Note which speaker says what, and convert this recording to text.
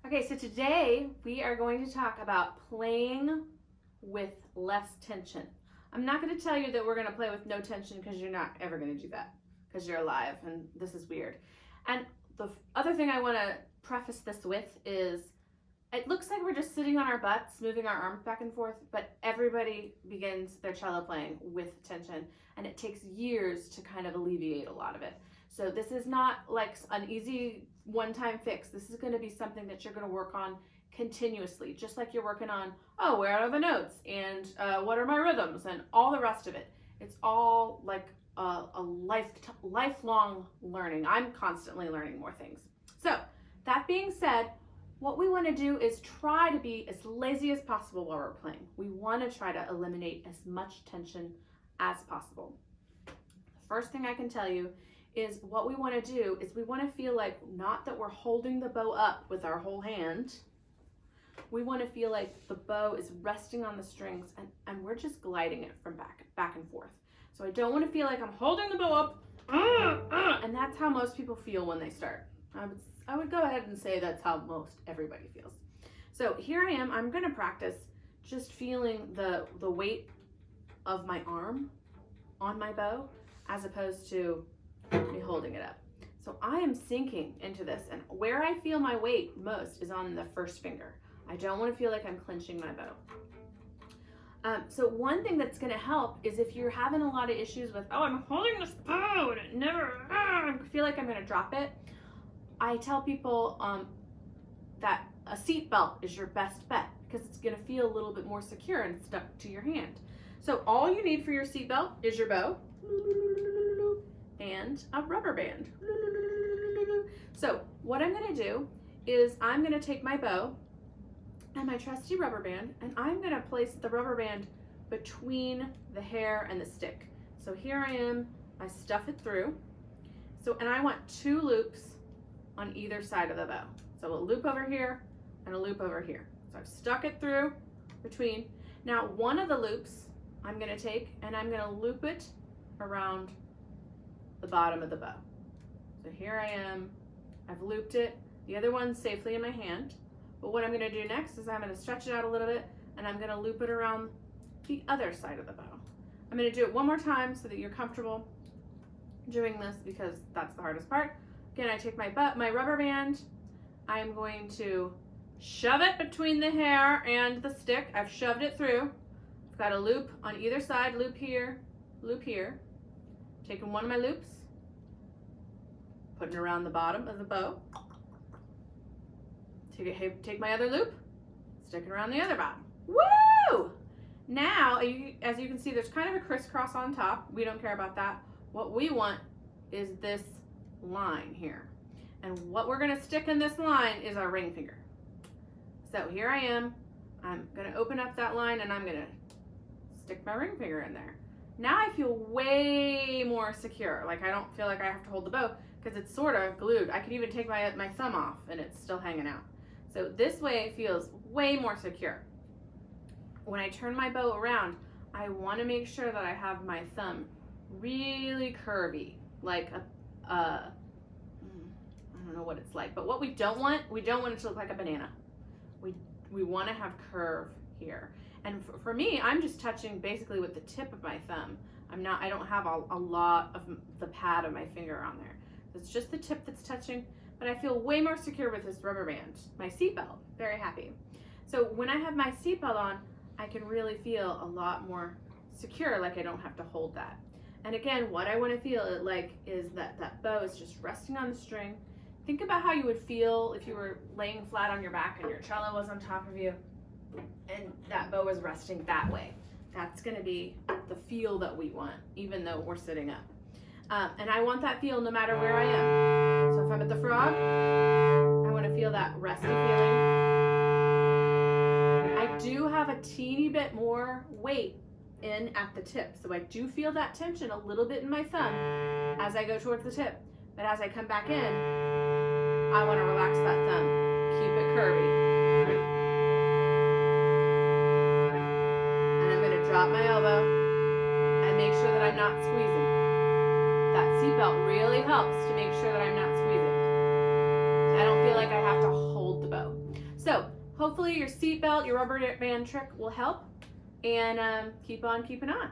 Speaker 1: Okay, so today we are going to talk about playing with less tension. I'm not going to tell you that we're going to play with no tension because you're not ever going to do that because you're alive and this is weird. And the other thing I want to preface this with is it looks like we're just sitting on our butts, moving our arms back and forth, but everybody begins their cello playing with tension, and it takes years to kind of alleviate a lot of it. So this is not like an easy one-time fix. This is going to be something that you're going to work on continuously, just like you're working on, oh, where are the notes and what are my rhythms and all the rest of it. It's all like a lifelong learning. I'm constantly learning more things. So that being said, what we want to do is try to be as lazy as possible while we're playing. We want to try to eliminate as much tension as possible. The first thing I can tell you is what we want to do is we want to feel like not that we're holding the bow up with our whole hand. We want to feel like the bow is resting on the strings and we're just gliding it from back and forth. So I don't want to feel like I'm holding the bow up, and that's how most people feel when they start. I would go ahead and say that's how most everybody feels. So here I am. I'm going to practice just feeling the weight of my arm on my bow as opposed to me holding it up. So I am sinking into this, and where I feel my weight most is on the first finger. I don't want to feel like I'm clenching my bow. So one thing that's going to help is if you're having a lot of issues with, oh, I'm holding this bow and it never, I feel like I'm going to drop it. I tell people that a seat belt is your best bet because it's going to feel a little bit more secure and stuck to your hand. So all you need for your seat belt is your bow and a rubber band. So what I'm going to do is I'm going to take my bow and my trusty rubber band, and I'm going to place the rubber band between the hair and the stick. So here I am, I stuff it through. So, and I want 2 loops on either side of the bow. So a loop over here and a loop over here. So I've stuck it through between. Now one of the loops I'm going to take and I'm going to loop it around the bottom of the bow. So here I am, I've looped it, the other one's safely in my hand. But what I'm going to do next is I'm going to stretch it out a little bit and I'm going to loop it around the other side of the bow. I'm going to do it one more time so that you're comfortable doing this because that's the hardest part. Again, I take my rubber band, I am going to shove it between the hair and the stick. I've shoved it through. I've got a loop on either side, loop here, taking one of my loops, putting it around the bottom of the bow. Take my other loop, stick it around the other bottom. Woo! Now, as you can see, there's kind of a crisscross on top. We don't care about that. What we want is this line here. And what we're gonna stick in this line is our ring finger. So here I am. I'm gonna open up that line and I'm gonna stick my ring finger in there. Now I feel way more secure. Like I don't feel like I have to hold the bow because it's sort of glued. I could even take my thumb off and it's still hanging out. So this way it feels way more secure. When I turn my bow around, I want to make sure that I have my thumb really curvy, like I don't know what it's like, but what we don't want it to look like a banana. We want to have curve here. And for me, I'm just touching basically with the tip of my thumb. I don't have a lot of the pad of my finger on there. So it's just the tip that's touching. But I feel way more secure with this rubber band. My seatbelt, very happy. So when I have my seatbelt on, I can really feel a lot more secure, like I don't have to hold that. And again, what I want to feel it like is that bow is just resting on the string. Think about how you would feel if you were laying flat on your back and your cello was on top of you and that bow was resting that way. That's going to be the feel that we want, even though we're sitting up. And I want that feel no matter where I am. So if I'm at the frog, I want to feel that resty feeling. I do have a teeny bit more weight in at the tip. So I do feel that tension a little bit in my thumb as I go towards the tip. But as I come back in, I want to relax that thumb. Keep it curvy. And I'm going to drop my elbow and make sure that I'm not squeezing. That seatbelt really helps to make sure that I'm not squeezing. So I don't feel like I have to hold the bow. hopefully your seatbelt, your rubber band trick will help. And keep on keeping on.